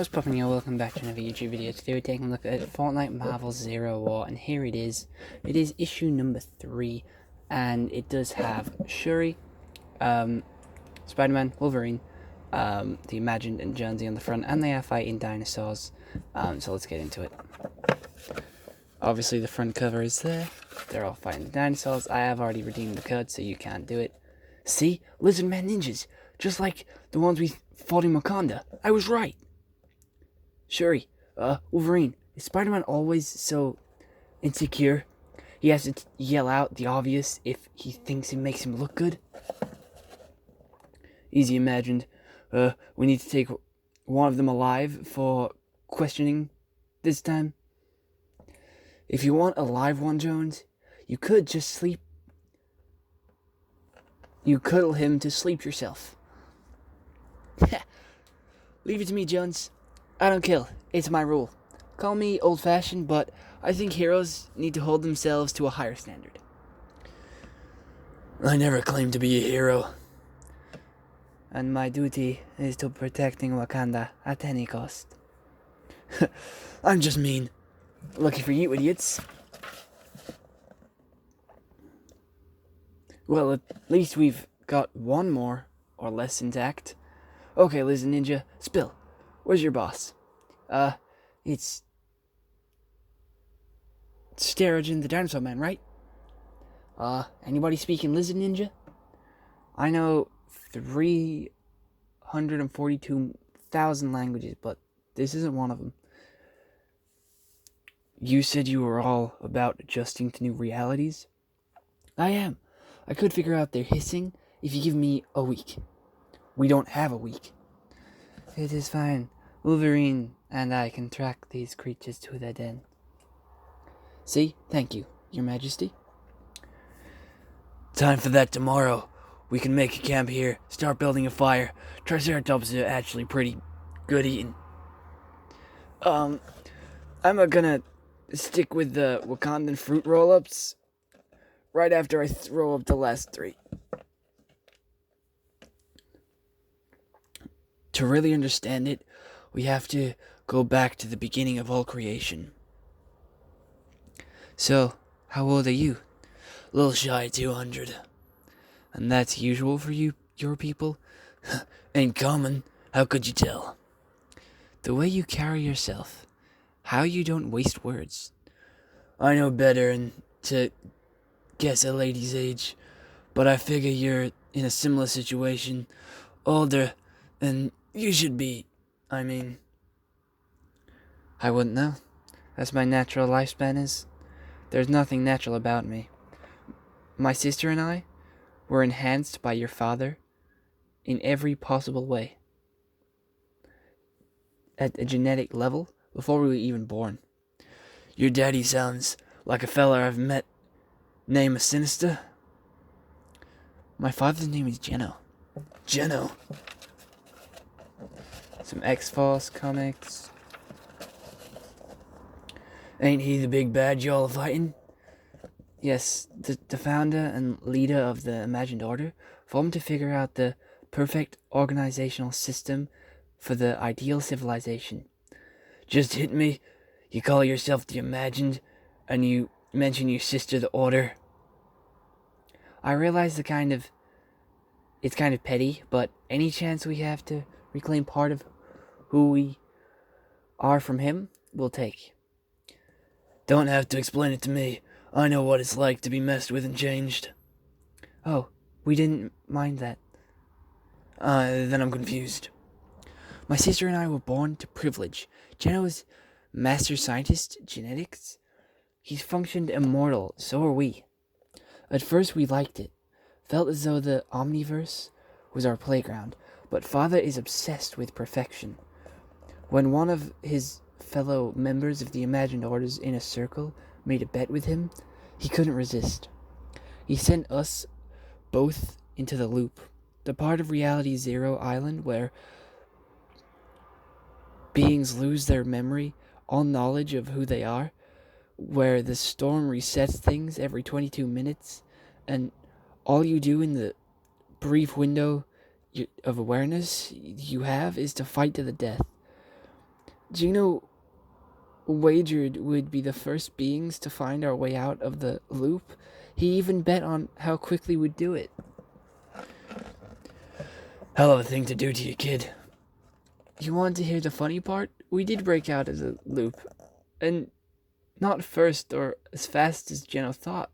What's poppin', y'all? Welcome back to another YouTube video. Today we're taking a look at Fortnite Marvel Zero War, and here it is. It is issue number 3, and it does have Shuri, Spider-Man, Wolverine, the Imagined, and Jonesy on the front, and they are fighting dinosaurs. So let's get into it. Obviously the front cover is there. They're all fighting the dinosaurs. I have already redeemed the code, so you can't do it. See? Lizard Man ninjas, just like the ones we fought in Wakanda. I was right. Shuri, Wolverine, is Spider-Man always so insecure? He has to yell out the obvious if he thinks it makes him look good? Easy Imagined. We need to take one of them alive for questioning this time. If you want a live one, Jones, you could just sleep. You cuddle him to sleep yourself. Leave it to me, Jones. I don't kill. It's my rule. Call me old-fashioned, but I think heroes need to hold themselves to a higher standard. I never claimed to be a hero. And my duty is to protecting Wakanda at any cost. I'm just mean. Lucky for you, idiots. Well, at least we've got one more or less intact. Okay, Lizard Ninja, spill. Where's your boss? It's Sterigin the Dinosaur Man, right? Anybody speaking Lizard Ninja? I know 342,000 languages, but this isn't one of them. You said you were all about adjusting to new realities? I am. I could figure out their hissing if you give me a week. We don't have a week. It is fine. Wolverine and I can track these creatures to their den. See? Thank you, Your Majesty. Time for that tomorrow. We can make a camp here, start building a fire. Triceratops are actually pretty good eating. I'm gonna stick with the Wakandan fruit roll-ups right after I throw up the last 3. To really understand it, we have to go back to the beginning of all creation. So, how old are you? A little shy of 200. And that's usual for your people? Ain't common. How could you tell? The way you carry yourself. How you don't waste words. I know better than to guess a lady's age, but I figure you're in a similar situation. Older than you should be. I wouldn't know. That's my natural lifespan is. There's nothing natural about me. My sister and I were enhanced by your father in every possible way. At a genetic level, before we were even born. Your daddy sounds like a fella I've met named Sinister. My father's name is Geno. Geno. Some X-Force comics. Ain't he the big bad y'all are fighting? Yes, the founder and leader of the Imagined Order formed to figure out the perfect organizational system for the ideal civilization. Just hit me. You call yourself the Imagined, and you mention your sister the Order. I realize it's kind of petty, but any chance we have to reclaim part of who we are from him, we'll take. Don't have to explain it to me. I know what it's like to be messed with and changed. Oh, we didn't mind that. Then I'm confused. My sister and I were born to privilege. Geno is master scientist, genetics. He's functioned immortal, so are we. At first we liked it. Felt as though the Omniverse was our playground, but Father is obsessed with perfection. When one of his fellow members of the Imagined Order's inner circle made a bet with him, he couldn't resist. He sent us both into the loop, the part of Reality Zero Island where beings lose their memory, all knowledge of who they are, where the storm resets things every 22 minutes, and all you do in the brief window of awareness you have is to fight to the death. Gino wagered we'd be the first beings to find our way out of the loop. He even bet on how quickly we'd do it. Hell of a thing to do to you, kid. You want to hear the funny part? We did break out of the loop. And not first or as fast as Gino thought.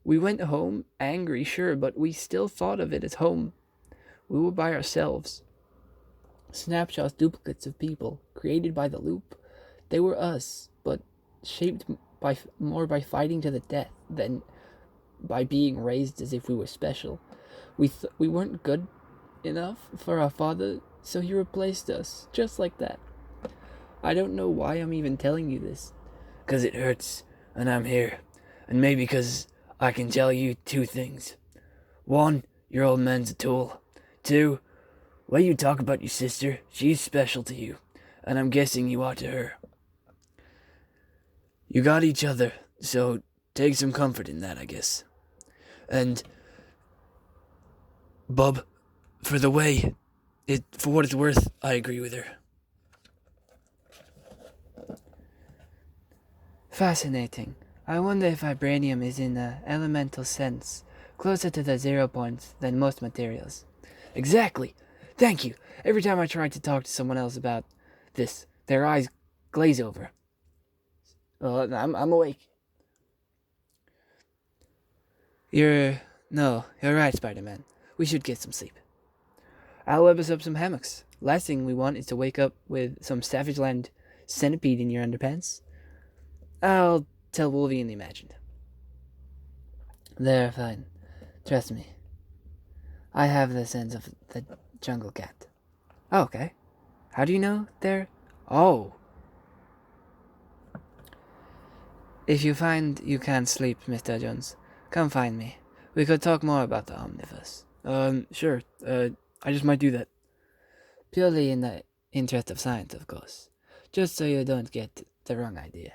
We went home, angry, sure, but we still thought of it as home. We were by ourselves. Snapshots, duplicates of people, created by the loop. They were us, but shaped more by fighting to the death than by being raised as if we were special. We weren't good enough for our father, so he replaced us, just like that. I don't know why I'm even telling you this. 'Cause it hurts, and I'm here. And maybe 'cause I can tell you two things. One, your old man's a tool. Two, way you talk about your sister, she's special to you, and I'm guessing you are to her. You got each other, so take some comfort in that, I guess. And, Bub, for what it's worth, I agree with her. Fascinating. I wonder if vibranium is in an elemental sense closer to the 0 points than most materials. Exactly. Thank you. Every time I try to talk to someone else about this, their eyes glaze over. I'm awake. You're right, Spider-Man. We should get some sleep. I'll web us up some hammocks. Last thing we want is to wake up with some Savage Land centipede in your underpants. I'll tell Wolvie and the Imagined. They're fine. Trust me. I have the sense of the jungle cat. Oh, okay. How do you know they're... Oh. If you find you can't sleep, Mr. Jones, come find me. We could talk more about the Omniverse. Sure. I just might do that. Purely in the interest of science, of course. Just so you don't get the wrong idea.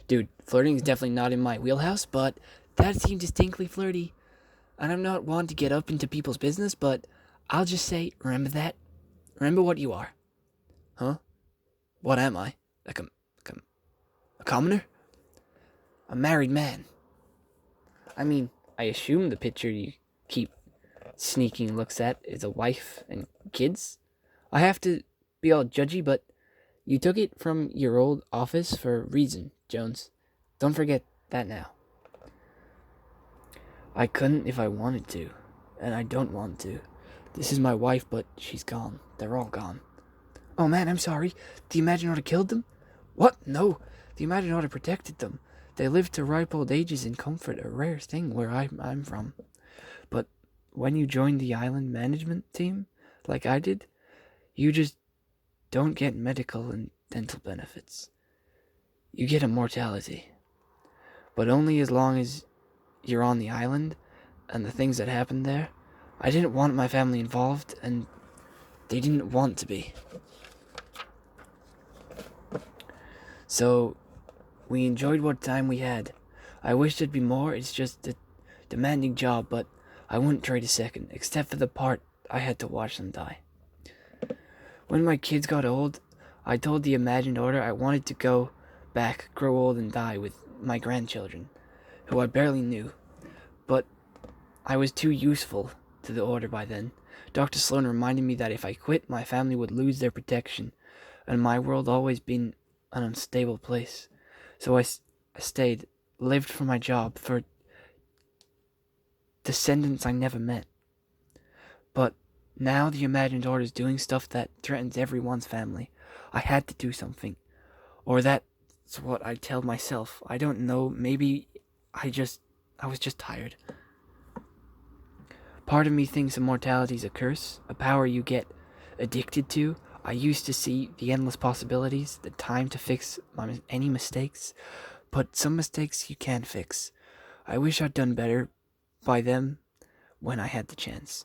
Dude, flirting is definitely not in my wheelhouse, but that seemed distinctly flirty. And I'm not one to get up into people's business, but I'll just say, remember that? Remember what you are. Huh? What am I? Like a commoner? A married man. I mean, I assume the picture you keep sneaking looks at is a wife and kids. I have to be all judgy, but you took it from your old office for a reason, Jones. Don't forget that now. I couldn't if I wanted to, and I don't want to. This is my wife, but she's gone. They're all gone. Oh man, I'm sorry. The Imaginorder killed them? What? No. The Imaginorder protected them. They lived to ripe old ages in comfort, a rare thing where I'm from. But when you join the island management team, like I did, you just don't get medical and dental benefits. You get immortality. But only as long as you're on the island and the things that happened there. I didn't want my family involved, and they didn't want to be. So, we enjoyed what time we had. I wish there'd be more. It's just a demanding job, but I wouldn't trade a second, except for the part I had to watch them die. When my kids got old, I told the Imagined Order I wanted to go back, grow old, and die with my grandchildren, who I barely knew. But I was too useful to the Order by then. Dr. Sloan reminded me that if I quit, my family would lose their protection, and my world always been an unstable place. So I stayed, lived for my job, for descendants I never met. But now the Imagined Order is doing stuff that threatens everyone's family. I had to do something. Or that's what I tell myself. I don't know, maybe I was just tired. Part of me thinks immortality is a curse, a power you get addicted to. I used to see the endless possibilities, the time to fix any mistakes, but some mistakes you can't fix. I wish I'd done better by them when I had the chance.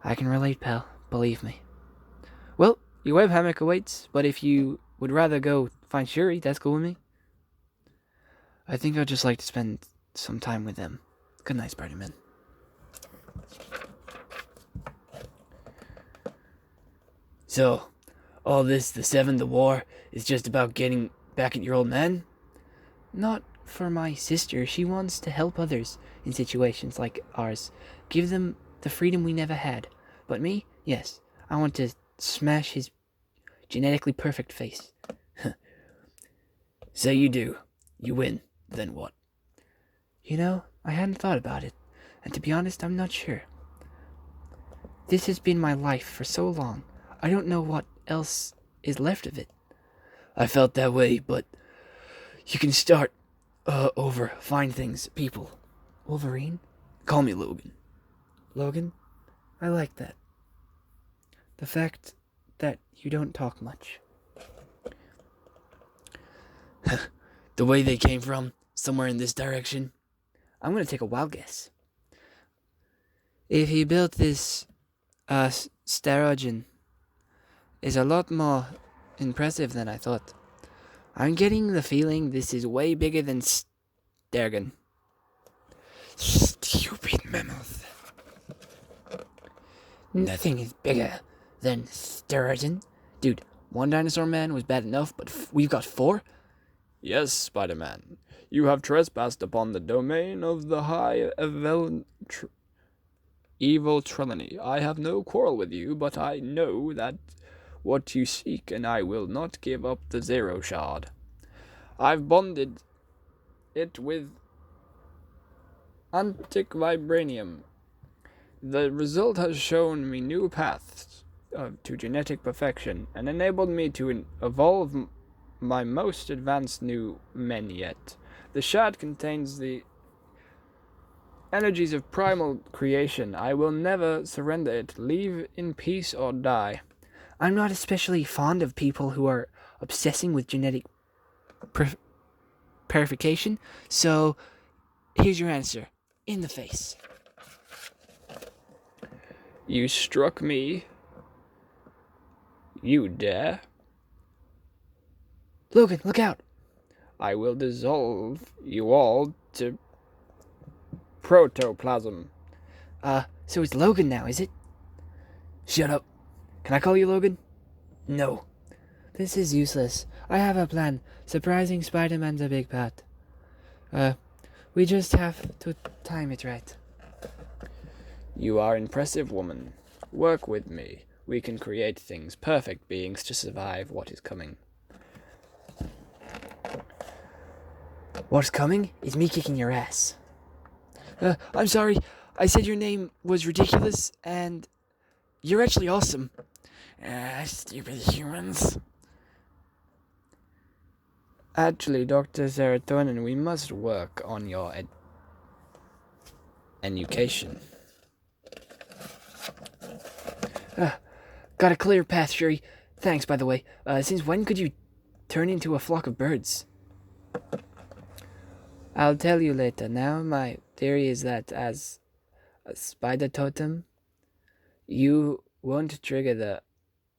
I can relate, pal, believe me. Well, your web hammock awaits, but if you would rather go find Shuri, that's cool with me. I think I'd just like to spend some time with them. Good night, Spider-Man. So, All this, the Seven, the war, is just about getting back at your old man? Not for my sister. She wants to help others in situations like ours. Give them the freedom we never had. But me? Yes. I want to smash his genetically perfect face. Say you do. You win. Then what? I hadn't thought about it. And to be honest, I'm not sure. This has been my life for so long. I don't know what else is left of it. I felt that way, but you can start over. Find things, people. Wolverine? Call me Logan. Logan? I like that. The fact that you don't talk much. The way they came from, somewhere in this direction. I'm gonna take a wild guess. If he built this Starogen, is a lot more impressive than I thought. I'm getting the feeling this is way bigger than Stergon. Stupid mammoth. Nothing is bigger than Stergon. Dude, one dinosaur man was bad enough, but we've got 4? Yes, Spider-Man. You have trespassed upon the domain of the High Evil Trinity. I have no quarrel with you, but I know that what you seek, and I will not give up the Zero Shard. I've bonded it with Antic Vibranium. The result has shown me new paths to genetic perfection, and enabled me to evolve my most advanced new men yet. The shard contains the energies of primal creation. I will never surrender it. Leave in peace or die. I'm not especially fond of people who are obsessing with genetic purification, so here's your answer. In the face. You struck me. You dare? Logan, look out! I will dissolve you all to protoplasm. So it's Logan now, is it? Shut up. Can I call you Logan? No. This is useless. I have a plan. Surprising Spider-Man's a big part. We just have to time it right. You are impressive, woman. Work with me. We can create things, perfect beings, to survive what is coming. What's coming is me kicking your ass. I'm sorry. I said your name was ridiculous, and you're actually awesome. Stupid humans. Actually, Dr. Serotonin, we must work on your education. Got a clear path, Shuri. Thanks, by the way. Since when could you turn into a flock of birds? I'll tell you later. Now, my theory is that as a spider totem, you won't trigger the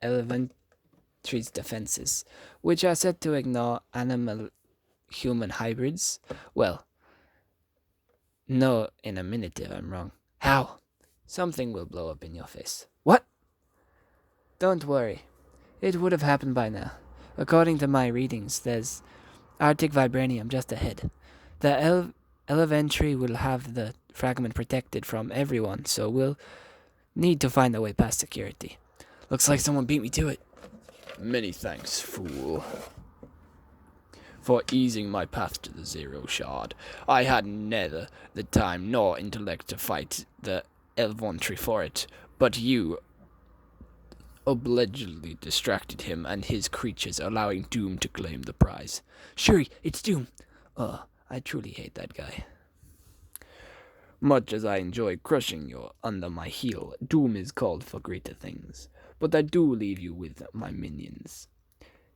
Eleventry's defenses, which are set to ignore animal-human hybrids. Well, no, in a minute if I'm wrong. How? Something will blow up in your face. What? Don't worry. It would have happened by now. According to my readings, there's Arctic Vibranium just ahead. The Eleventry will have the fragment protected from everyone, so we'll need to find a way past security. Looks like someone beat me to it. Many thanks, fool, for easing my path to the Zero Shard. I had neither the time nor intellect to fight the Eleventry for it, but you obligingly distracted him and his creatures, allowing Doom to claim the prize. Shuri, it's Doom. I truly hate that guy. Much as I enjoy crushing you under my heel, Doom is called for greater things. But I do leave you with my minions.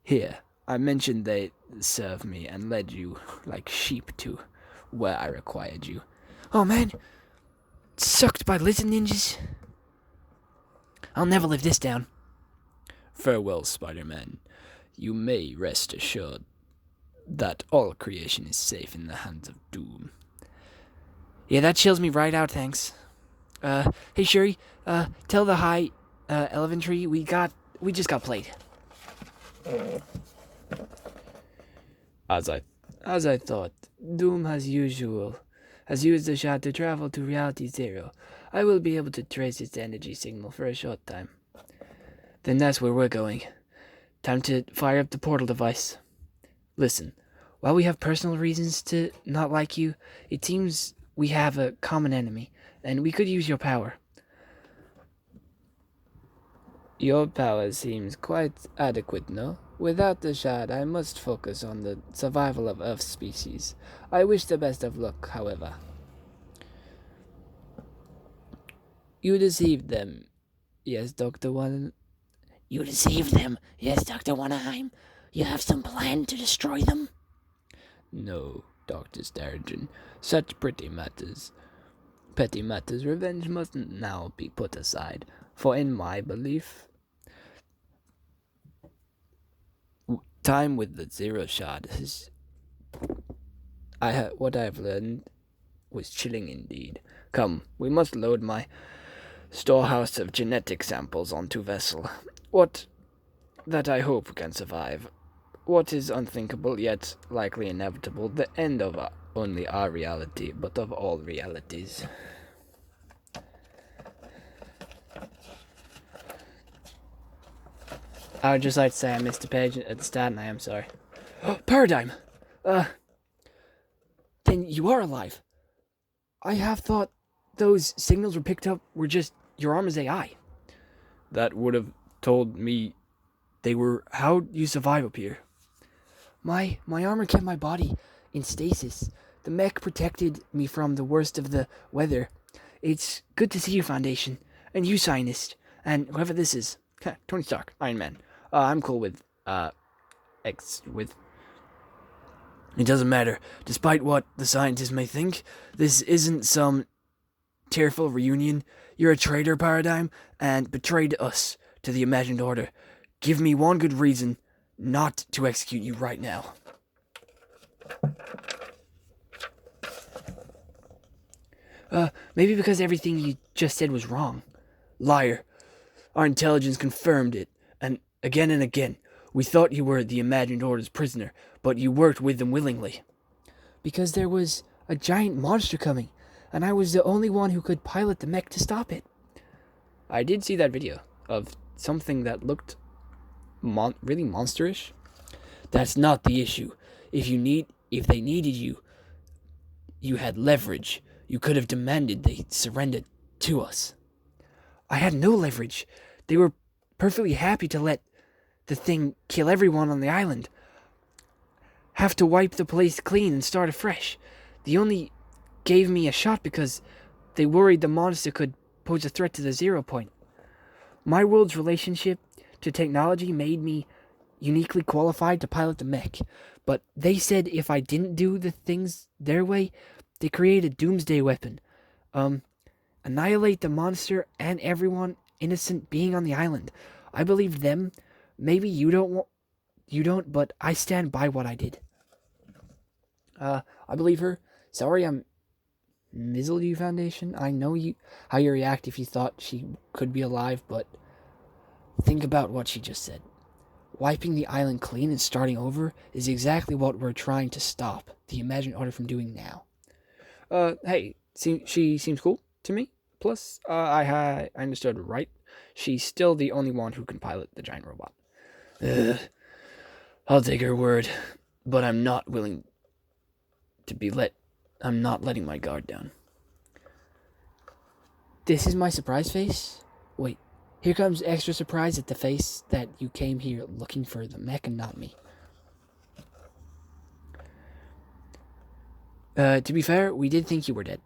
Here, I mentioned they serve me and led you like sheep to where I required you. Oh man, sucked by lizard ninjas? I'll never live this down. Farewell, Spider-Man. You may rest assured that all creation is safe in the hands of Doom. Yeah, that chills me right out, thanks. Hey Shuri, tell the High Eleventry we just got played. As I thought, Doom as usual has used the shot to travel to Reality Zero. I will be able to trace its energy signal for a short time. Then that's where we're going. Time to fire up the portal device. Listen, while we have personal reasons to not like you, it seems we have a common enemy, and we could use your power. Your power seems quite adequate, no? Without the shard, I must focus on the survival of Earth species. I wish the best of luck, however. You deceived them. Yes, Dr. One. You deceived them. Yes, Dr. Wanaheim. You have some plan to destroy them? No, Dr. Starrigan. Such petty matters, revenge must now be put aside. For in my belief, time with the Zero Shard has... what I have learned was chilling indeed. Come, we must load my storehouse of genetic samples onto vessel. What that I hope can survive. What is unthinkable yet likely inevitable, the end of only our reality, but of all realities. I would just like to say I missed a page at the start, and I am sorry. Paradigm! Then you are alive. I have thought those signals were picked up were just your armor's AI. That would have told me they were... How'd you survive up here? My armor kept my body in stasis. The mech protected me from the worst of the weather. It's good to see you, Foundation. And you, Scientist. And whoever this is. Tony Stark, Iron Man. I'm cool with, It doesn't matter. Despite what the scientists may think, this isn't some tearful reunion. You're a traitor, Paradigm, and betrayed us to the Imagined Order. Give me one good reason not to execute you right now. Maybe because everything you just said was wrong. Liar. Our intelligence confirmed it, and again. We thought you were the Imagined Order's prisoner, but you worked with them willingly. Because there was a giant monster coming, and I was the only one who could pilot the mech to stop it. I did see that video of something that looked really monsterish. That's not the issue. If they needed you, you had leverage. You could have demanded they surrender to us. I had no leverage. They were perfectly happy to let the thing kill everyone on the island. Have to wipe the place clean and start afresh. They only gave me a shot because they worried the monster could pose a threat to the 0 point. My world's relationship to technology made me uniquely qualified to pilot the mech, but they said if I didn't do the things their way, they created a doomsday weapon. Annihilate the monster and everyone innocent being on the island. I believed them. Maybe you don't, but I stand by what I did. I believe her. Sorry, I'm mizzled you, Foundation. I know how you react if you thought she could be alive, but think about what she just said. Wiping the island clean and starting over is exactly what we're trying to stop the Imagined Order from doing now. Hey, she seems cool to me. Plus, I understood right. She's still the only one who can pilot the giant robot. I'll take her word, but I'm not willing to be I'm not letting my guard down. This is my surprise face? Wait, here comes extra surprise at the face that you came here looking for the mech and not me. To be fair, we did think you were dead.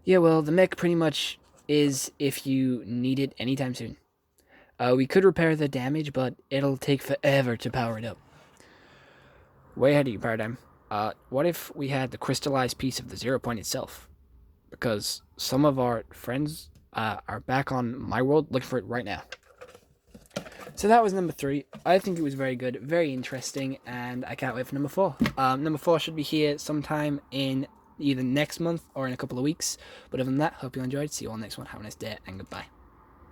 Yeah, well, the mech pretty much is if you need it anytime soon. We could repair the damage, but it'll take forever to power it up. Way ahead of you, Paradigm. What if we had the crystallized piece of the 0 point itself? Because some of our friends are back on my world looking for it right now. So that was number 3. I think it was very good, very interesting, and I can't wait for number 4. Number 4 should be here sometime in either next month or in a couple of weeks. But other than that, hope you enjoyed. See you all next one. Have a nice day, and goodbye.